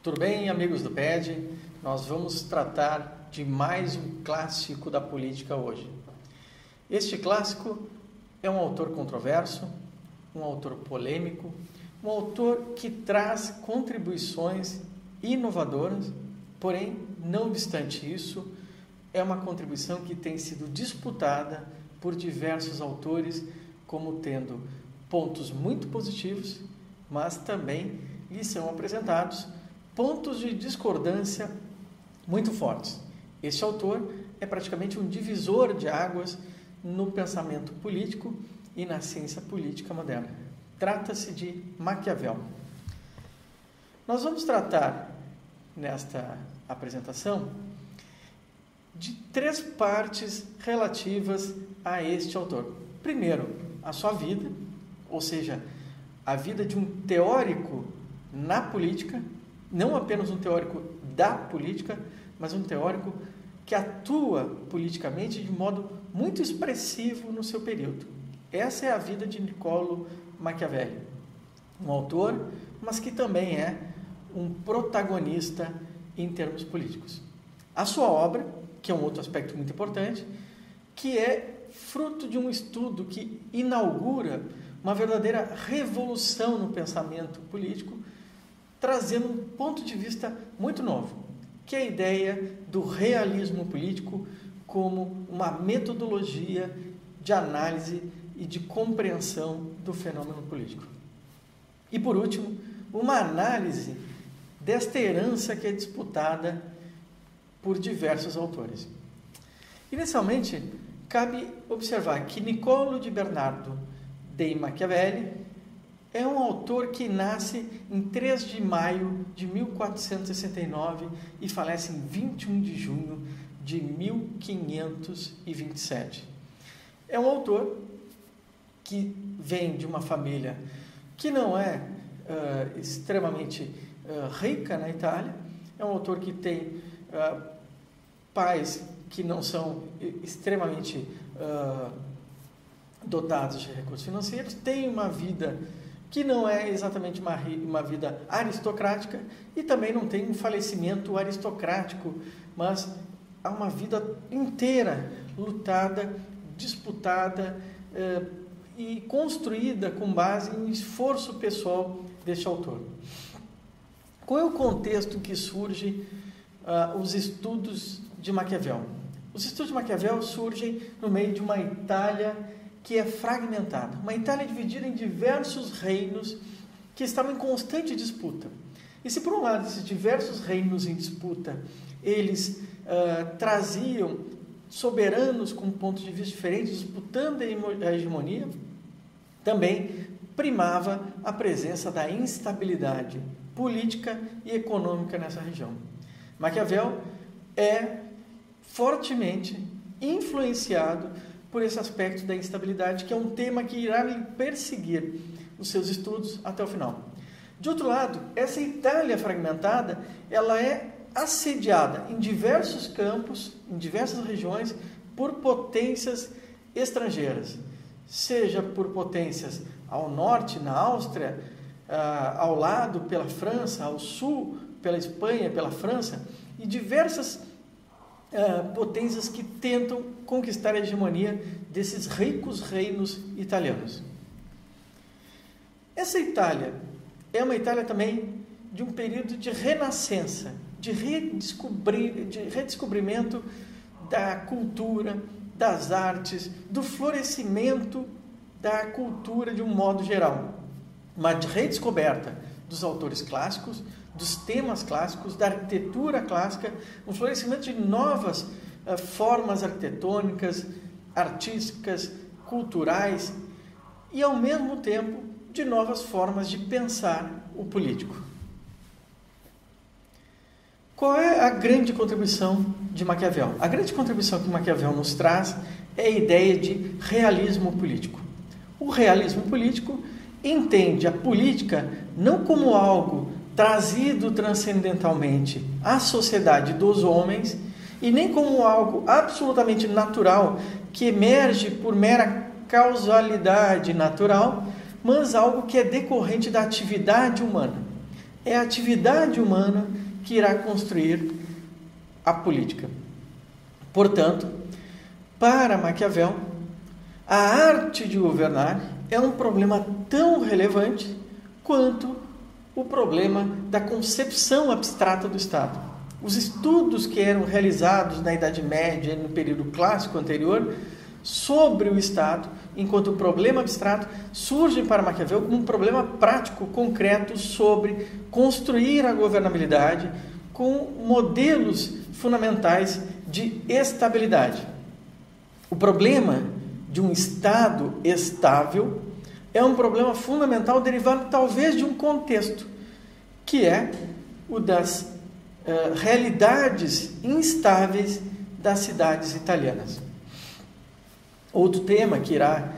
Tudo bem, amigos do PED? Nós vamos tratar de mais um clássico da política hoje. Este clássico é um autor controverso, um autor polêmico, um autor que traz contribuições inovadoras, porém, não obstante isso, é uma contribuição que tem sido disputada por diversos autores, como tendo pontos muito positivos, mas também lhe são apresentados pontos de discordância muito fortes. Este autor é praticamente um divisor de águas no pensamento político e na ciência política moderna. Trata-se de Maquiavel. Nós vamos tratar, nesta apresentação, de 3 partes relativas a este autor. Primeiro, a sua vida, ou seja, a vida de um teórico na política, não apenas um teórico da política, mas um teórico que atua politicamente de modo muito expressivo no seu período. Essa é a vida de Niccolò Machiavelli, um autor, mas que também é um protagonista em termos políticos. A sua obra, que é um outro aspecto muito importante, que é fruto de um estudo que inaugura uma verdadeira revolução no pensamento político, trazendo um ponto de vista muito novo, que é a ideia do realismo político como uma metodologia de análise e de compreensão do fenômeno político. E, por último, uma análise desta herança que é disputada por diversos autores. Inicialmente, cabe observar que Niccolò di Bernardo dei Machiavelli é um autor que nasce em 3 de maio de 1469 e falece em 21 de junho de 1527. É um autor que vem de uma família que não é extremamente rica na Itália, é um autor que tem pais que não são extremamente dotados de recursos financeiros, tem uma vida que não é exatamente uma vida aristocrática e também não tem um falecimento aristocrático, mas há uma vida inteira lutada, disputada e construída com base em esforço pessoal deste autor. Qual é o contexto em que surgem os estudos de Maquiavel? Os estudos de Maquiavel surgem no meio de uma Itália que é fragmentada, uma Itália dividida em diversos reinos que estavam em constante disputa. E se por um lado esses diversos reinos em disputa, eles traziam soberanos com pontos de vista diferentes, disputando a hegemonia, também primava a presença da instabilidade política e econômica nessa região. Maquiavel é fortemente influenciado por esse aspecto da instabilidade, que é um tema que irá lhe perseguir os seus estudos até o final. De outro lado, essa Itália fragmentada, ela é assediada em diversos campos, em diversas regiões, por potências estrangeiras, seja por potências ao norte, na Áustria, ao lado pela França, ao sul pela Espanha, pela França, e diversas potências que tentam conquistar a hegemonia desses ricos reinos italianos. Essa Itália é uma Itália também de um período de renascença, de redescobrimento da cultura, das artes, do florescimento da cultura de um modo geral. Uma redescoberta dos autores clássicos, dos temas clássicos, da arquitetura clássica, um florescimento de novas formas arquitetônicas, artísticas, culturais e, ao mesmo tempo, de novas formas de pensar o político. Qual é a grande contribuição de Maquiavel? A grande contribuição que Maquiavel nos traz é a ideia de realismo político. O realismo político entende a política não como algo trazido transcendentalmente à sociedade dos homens e nem como algo absolutamente natural que emerge por mera causalidade natural, mas algo que é decorrente da atividade humana. É a atividade humana que irá construir a política. Portanto, para Maquiavel, a arte de governar é um problema tão relevante quanto o problema da concepção abstrata do Estado. Os estudos que eram realizados na Idade Média e no período clássico anterior sobre o Estado, enquanto problema abstrato, surgem para Maquiavel como um problema prático, concreto, sobre construir a governabilidade com modelos fundamentais de estabilidade. O problema de um Estado estável é um problema fundamental derivado talvez de um contexto, que é o das realidades instáveis das cidades italianas. Outro tema que irá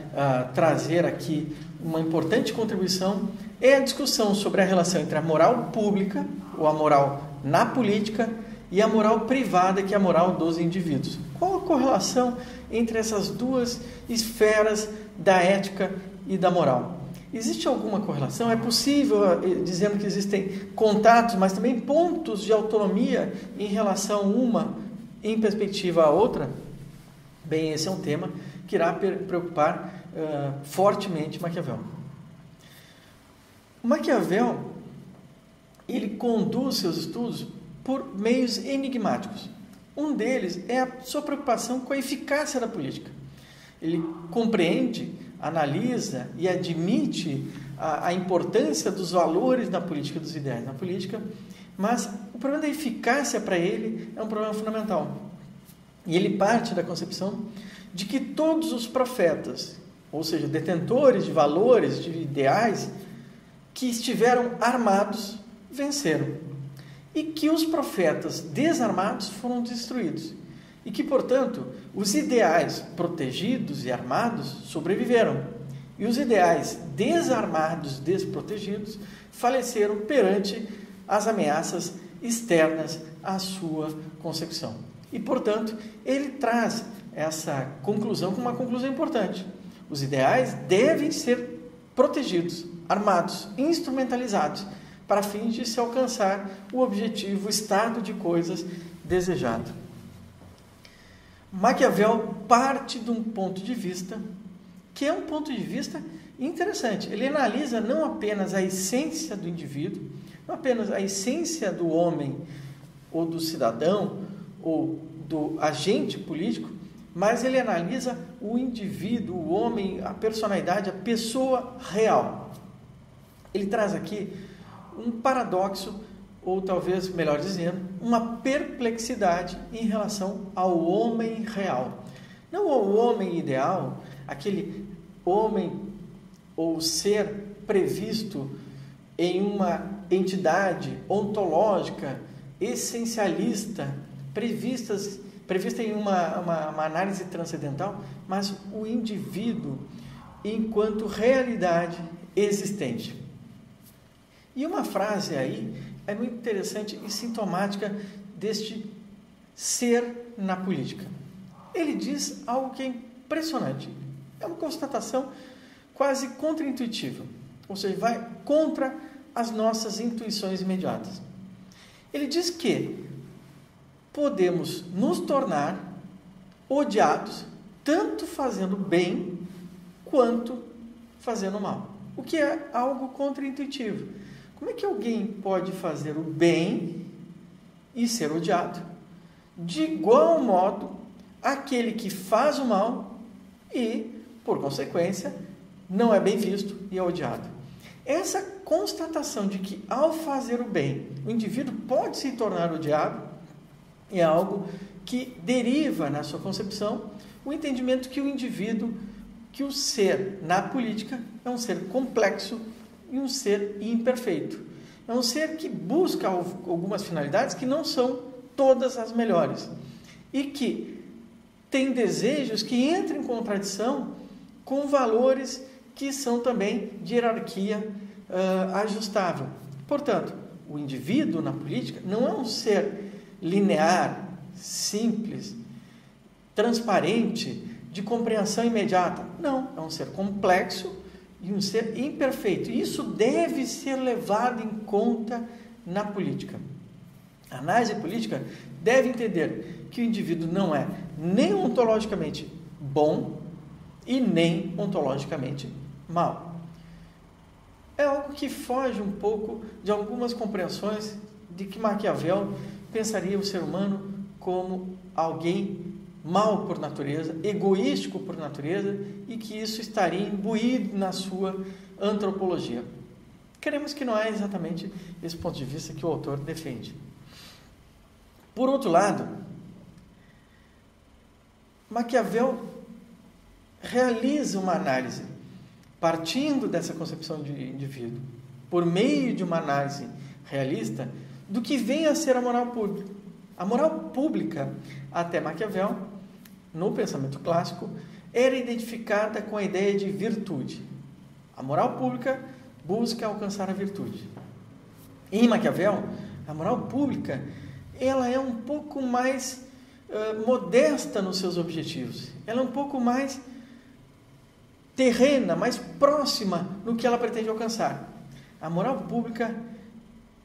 trazer aqui uma importante contribuição é a discussão sobre a relação entre a moral pública, ou a moral na política, e a moral privada, que é a moral dos indivíduos. Qual a correlação entre essas duas esferas da ética e da moral? Existe alguma correlação? É possível, dizendo que existem contatos, mas também pontos de autonomia em relação uma em perspectiva à outra? Bem, esse é um tema que irá preocupar fortemente Maquiavel. Maquiavel, ele conduz seus estudos por meios enigmáticos. Um deles é a sua preocupação com a eficácia da política. Ele compreende, analisa e admite a importância dos valores da política, dos ideais na política, mas o problema da eficácia para ele é um problema fundamental. E ele parte da concepção de que todos os profetas, ou seja, detentores de valores, de ideais, que estiveram armados, venceram. E que os profetas desarmados foram destruídos. E que, portanto, os ideais protegidos e armados sobreviveram. E os ideais desarmados, desprotegidos, faleceram perante as ameaças externas à sua concepção. E, portanto, ele traz essa conclusão como uma conclusão importante. Os ideais devem ser protegidos, armados, instrumentalizados, para fins de se alcançar o objetivo, o estado de coisas desejado. Maquiavel parte de um ponto de vista que é um ponto de vista interessante. Ele analisa não apenas a essência do indivíduo, não apenas a essência do homem ou do cidadão ou do agente político, mas ele analisa o indivíduo, o homem, a personalidade, a pessoa real. Ele traz aqui um paradoxo, ou talvez, melhor dizendo, uma perplexidade em relação ao homem real. Não ao homem ideal, aquele homem ou ser previsto em uma entidade ontológica, essencialista, prevista em uma análise transcendental, mas o indivíduo enquanto realidade existente. E uma frase aí é muito interessante e sintomática deste ser na política. Ele diz algo que é impressionante. É uma constatação quase contraintuitiva, ou seja, vai contra as nossas intuições imediatas. Ele diz que podemos nos tornar odiados tanto fazendo bem quanto fazendo mal, o que é algo contraintuitivo. Como é que alguém pode fazer o bem e ser odiado? De igual modo, aquele que faz o mal e, por consequência, não é bem visto e é odiado. Essa constatação de que, ao fazer o bem, o indivíduo pode se tornar odiado é algo que deriva, na sua concepção, o entendimento que o indivíduo, que o ser na política é um ser complexo e um ser imperfeito. É um ser que busca algumas finalidades que não são todas as melhores e que tem desejos que entram em contradição com valores que são também de hierarquia ajustável. Portanto, o indivíduo na política não é um ser linear, simples, transparente, de compreensão imediata. Não, é um ser complexo e um ser imperfeito. Isso deve ser levado em conta na política. A análise política deve entender que o indivíduo não é nem ontologicamente bom e nem ontologicamente mal. É algo que foge um pouco de algumas compreensões de que Maquiavel pensaria o ser humano como alguém mau por natureza, egoístico por natureza, e que isso estaria imbuído na sua antropologia. Queremos que não é exatamente esse ponto de vista que o autor defende. Por outro lado, Maquiavel realiza uma análise, partindo dessa concepção de indivíduo, por meio de uma análise realista, do que vem a ser a moral pública. A moral pública, até Maquiavel, no pensamento clássico, era identificada com a ideia de virtude. A moral pública busca alcançar a virtude. Em Maquiavel, a moral pública ela é um pouco mais modesta nos seus objetivos. Ela é um pouco mais terrena, mais próxima no que ela pretende alcançar. A moral pública,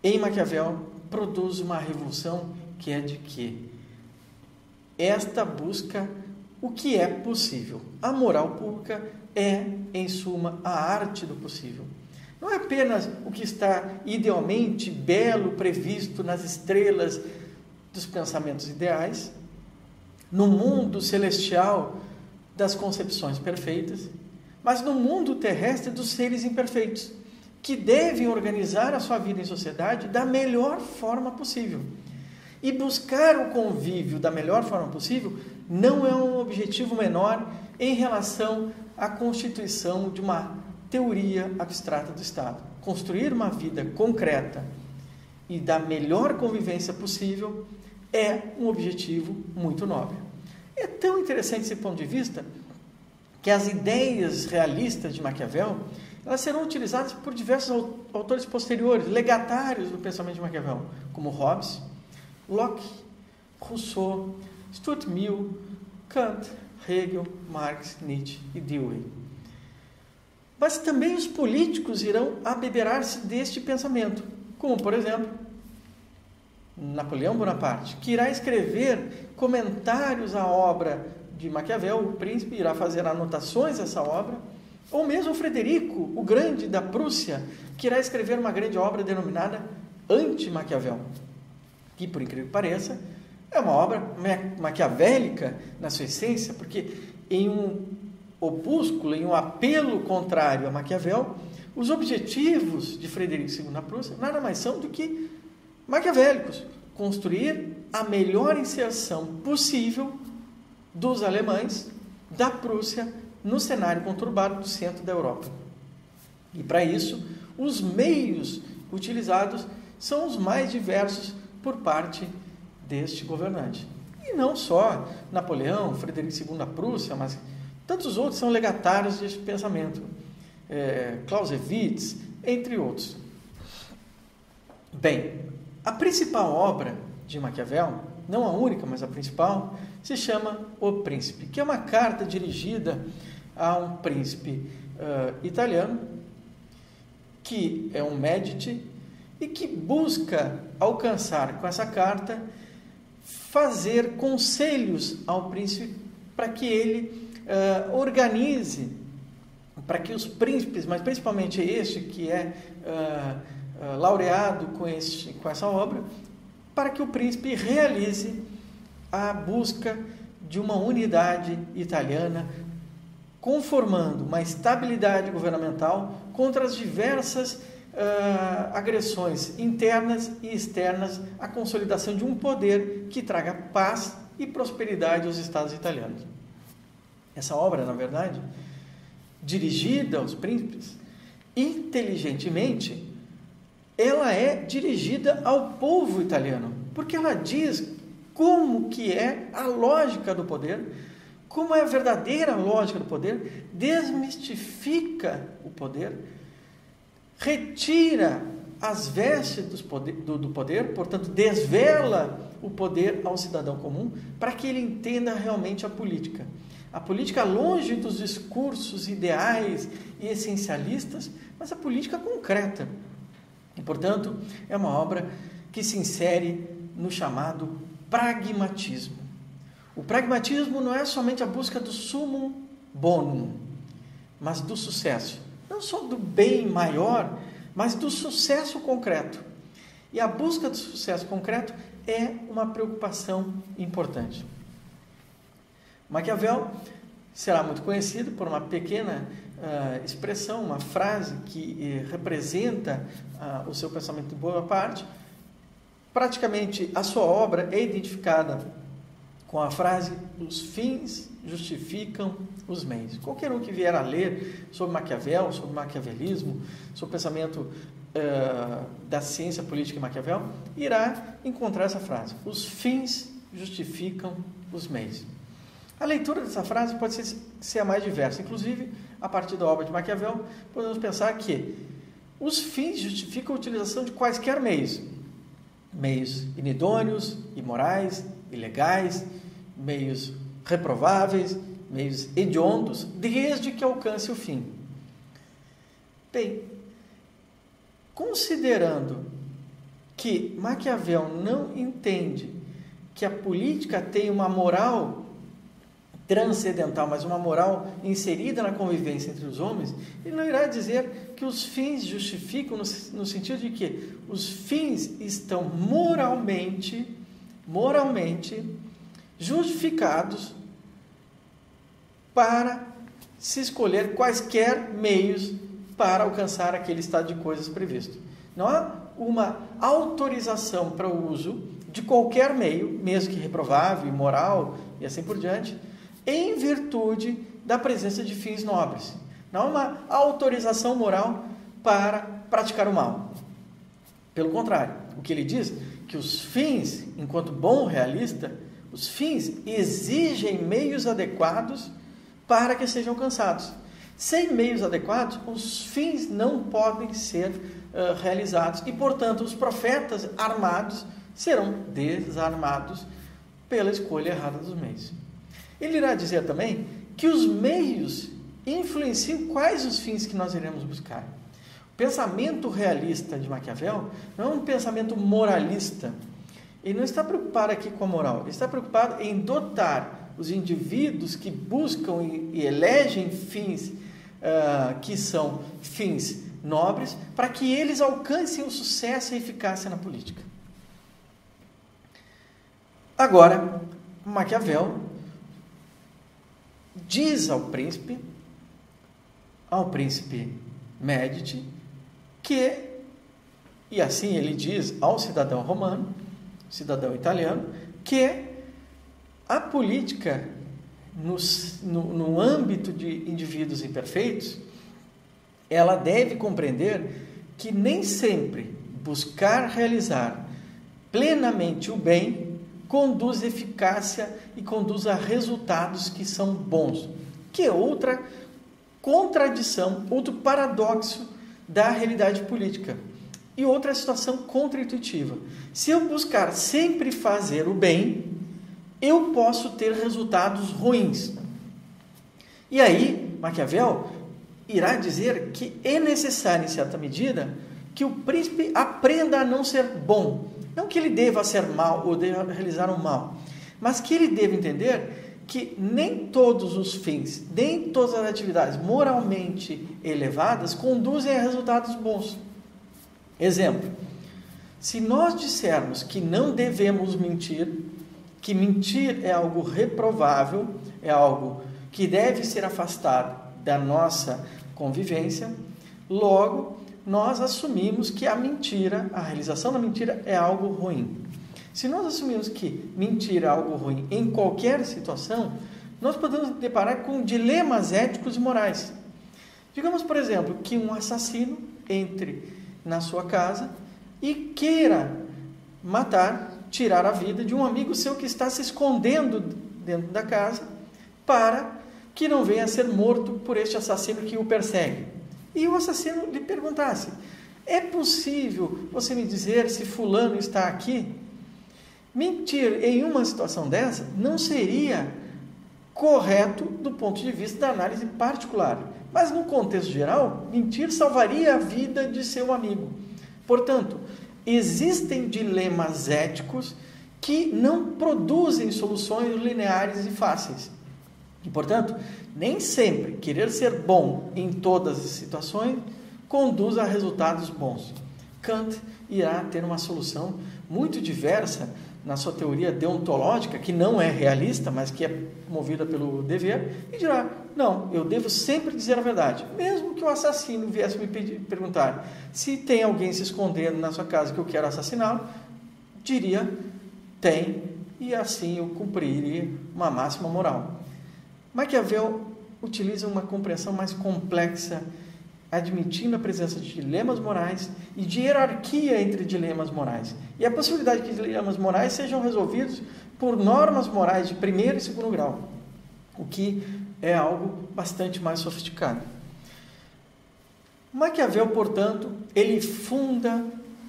em Maquiavel, produz uma revolução que é de que esta busca o que é possível. A moral pública é, em suma, a arte do possível. Não é apenas o que está idealmente belo, previsto nas estrelas dos pensamentos ideais, no mundo celestial das concepções perfeitas, mas no mundo terrestre dos seres imperfeitos, que devem organizar a sua vida em sociedade da melhor forma possível. E buscar o convívio da melhor forma possível não é um objetivo menor em relação à constituição de uma teoria abstrata do Estado. Construir uma vida concreta e da melhor convivência possível é um objetivo muito nobre. É tão interessante esse ponto de vista que as ideias realistas de Maquiavel elas serão utilizadas por diversos autores posteriores, legatários do pensamento de Maquiavel, como Hobbes, Locke, Rousseau, Stuart Mill, Kant, Hegel, Marx, Nietzsche e Dewey. Mas também os políticos irão abeberar-se deste pensamento, como, por exemplo, Napoleão Bonaparte, que irá escrever comentários à obra de Maquiavel, o príncipe irá fazer anotações dessa obra, ou mesmo Frederico, o Grande da Prússia, que irá escrever uma grande obra denominada Anti-Maquiavel, que, por incrível que pareça, é uma obra maquiavélica na sua essência, porque em um opúsculo, em um apelo contrário a Maquiavel, os objetivos de Frederico II da Prússia nada mais são do que maquiavélicos, construir a melhor inserção possível dos alemães da Prússia no cenário conturbado do centro da Europa. E para isso, os meios utilizados são os mais diversos por parte deste governante. E não só Napoleão, Frederico II da Prússia, mas tantos outros são legatários deste pensamento. Clausewitz, entre outros. Bem, a principal obra de Maquiavel, não a única, mas a principal, se chama O Príncipe, que é uma carta dirigida a um príncipe italiano, que é um Médici, e que busca alcançar com essa carta, fazer conselhos ao príncipe para que ele organize, para que os príncipes, mas principalmente este que é laureado com essa obra, para que o príncipe realize a busca de uma unidade italiana, conformando uma estabilidade governamental contra as diversas agressões internas e externas, a consolidação de um poder que traga paz e prosperidade aos estados italianos. Essa obra, na verdade, dirigida aos príncipes, inteligentemente, ela é dirigida ao povo italiano, porque ela diz como que é a lógica do poder, como é a verdadeira lógica do poder, desmistifica o poder, retira as vestes do poder, portanto, desvela o poder ao cidadão comum, para que ele entenda realmente a política. A política longe dos discursos ideais e essencialistas, mas a política concreta. portanto, é uma obra que se insere no chamado pragmatismo. O pragmatismo não é somente a busca do summum bonum, mas do sucesso. Não só do bem maior, mas do sucesso concreto. E a busca do sucesso concreto é uma preocupação importante. Maquiavel será muito conhecido por uma pequena expressão, uma frase que representa o seu pensamento em boa parte. Praticamente a sua obra é identificada com a frase: os fins justificam os meios. Qualquer um que vier a ler sobre Maquiavel, sobre maquiavelismo, sobre o pensamento da ciência política em Maquiavel, irá encontrar essa frase: os fins justificam os meios. A leitura dessa frase pode ser a mais diversa. Inclusive, a partir da obra de Maquiavel, podemos pensar que os fins justificam a utilização de quaisquer meios. Meios inidôneos, imorais, ilegais, meios reprováveis, meios hediondos, desde que alcance o fim. Bem, considerando que Maquiavel não entende que a política tem uma moral transcendental, mas uma moral inserida na convivência entre os homens, ele não irá dizer que os fins justificam no sentido de que os fins estão moralmente justificados para se escolher quaisquer meios para alcançar aquele estado de coisas previsto. Não há uma autorização para o uso de qualquer meio, mesmo que reprovável, imoral e assim por diante, em virtude da presença de fins nobres. Não há uma autorização moral para praticar o mal. Pelo contrário, o que ele diz é que os fins, enquanto bom realista, os fins exigem meios adequados para que sejam alcançados. Sem meios adequados, os fins não podem ser realizados e, portanto, os profetas armados serão desarmados pela escolha errada dos meios. Ele irá dizer também que os meios influenciam quais os fins que nós iremos buscar. O pensamento realista de Maquiavel não é um pensamento moralista. Ele não está preocupado aqui com a moral, ele está preocupado em dotar os indivíduos que buscam e elegem fins que são fins nobres, para que eles alcancem o sucesso e a eficácia na política. Agora, Maquiavel diz ao príncipe Médici, e assim ele diz ao cidadão romano, cidadão italiano, que a política no âmbito de indivíduos imperfeitos, ela deve compreender que nem sempre buscar realizar plenamente o bem conduz eficácia e conduz a resultados que são bons, que é outra contradição, outro paradoxo da realidade política e outra situação contra-intuitiva. Se eu buscar sempre fazer o bem, eu posso ter resultados ruins. E aí, Maquiavel irá dizer que é necessário, em certa medida, que o príncipe aprenda a não ser bom. Não que ele deva ser mal ou deva realizar o mal, mas que ele deva entender que nem todos os fins, nem todas as atividades moralmente elevadas conduzem a resultados bons. Exemplo, se nós dissermos que não devemos mentir, que mentir é algo reprovável, é algo que deve ser afastado da nossa convivência, logo nós assumimos que a mentira, a realização da mentira é algo ruim. Se nós assumimos que mentir é algo ruim em qualquer situação, nós podemos deparar com dilemas éticos e morais. Digamos, por exemplo, que um assassino entre na sua casa e queira matar, tirar a vida de um amigo seu que está se escondendo dentro da casa para que não venha a ser morto por este assassino que o persegue. E o assassino lhe perguntasse: é possível você me dizer se fulano está aqui? Mentir em uma situação dessa não seria correto do ponto de vista da análise particular. Mas no contexto geral, mentir salvaria a vida de seu amigo. Portanto, existem dilemas éticos que não produzem soluções lineares e fáceis. E, portanto, nem sempre querer ser bom em todas as situações conduz a resultados bons. Kant irá ter uma solução muito diversa na sua teoria deontológica, que não é realista, mas que é movida pelo dever, e dirá: não, eu devo sempre dizer a verdade, mesmo que o assassino viesse me perguntar se tem alguém se escondendo na sua casa que eu quero assassiná-lo, diria: tem, e assim eu cumpriria uma máxima moral. Maquiavel utiliza uma compreensão mais complexa, admitindo a presença de dilemas morais e de hierarquia entre dilemas morais. E a possibilidade de que dilemas morais sejam resolvidos por normas morais de primeiro e segundo grau, o que é algo bastante mais sofisticado. Maquiavel, portanto, ele funda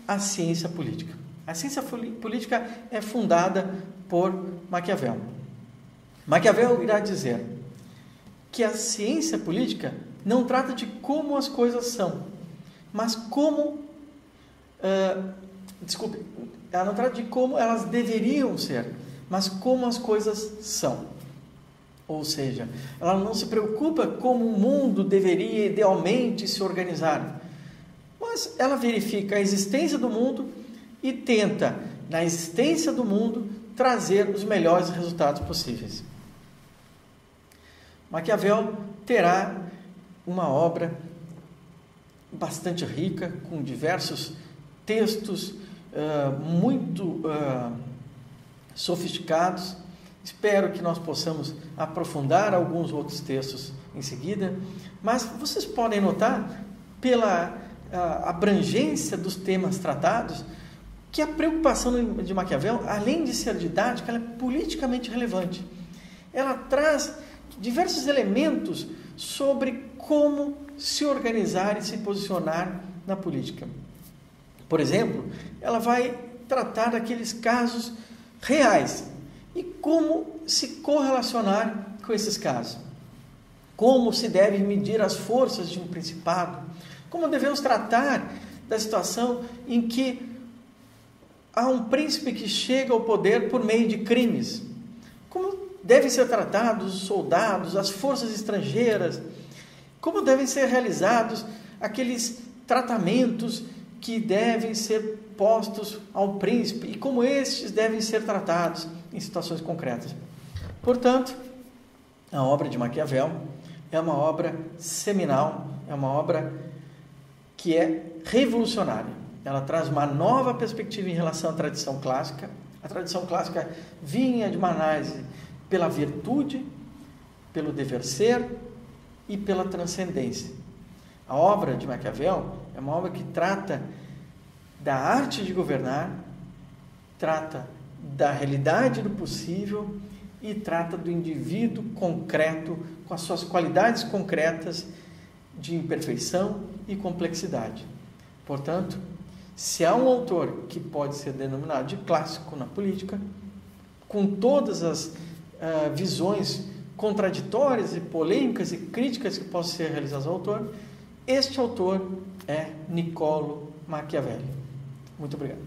a ciência política. A ciência política é fundada por Maquiavel. Maquiavel irá dizer que a ciência política não trata de como as coisas são, mas como... ela não trata de como elas deveriam ser, mas como as coisas são. Ou seja, ela não se preocupa como o mundo deveria idealmente se organizar, mas ela verifica a existência do mundo e tenta, na existência do mundo, trazer os melhores resultados possíveis. Maquiavel terá uma obra bastante rica, com diversos textos muito sofisticados. Espero que nós possamos aprofundar alguns outros textos em seguida, mas vocês podem notar, pela abrangência dos temas tratados, que a preocupação de Maquiavel, além de ser didática, ela é politicamente relevante. Ela traz diversos elementos sobre como se organizar e se posicionar na política. Por exemplo, ela vai tratar daqueles casos reais e como se correlacionar com esses casos. Como se deve medir as forças de um principado. Como devemos tratar da situação em que há um príncipe que chega ao poder por meio de crimes. Como devem ser tratados os soldados, as forças estrangeiras, como devem ser realizados aqueles tratamentos que devem ser postos ao príncipe e como estes devem ser tratados em situações concretas. Portanto, a obra de Maquiavel é uma obra seminal, é uma obra que é revolucionária. Ela traz uma nova perspectiva em relação à tradição clássica. A tradição clássica vinha de uma análise pela virtude, pelo dever ser e pela transcendência. A obra de Maquiavel é uma obra que trata da arte de governar, trata da realidade do possível e trata do indivíduo concreto com as suas qualidades concretas de imperfeição e complexidade. Portanto, se há um autor que pode ser denominado de clássico na política, com todas as visões contraditórias e polêmicas e críticas que possam ser realizadas ao autor, este autor é Niccolo Maquiavelli. Muito obrigado.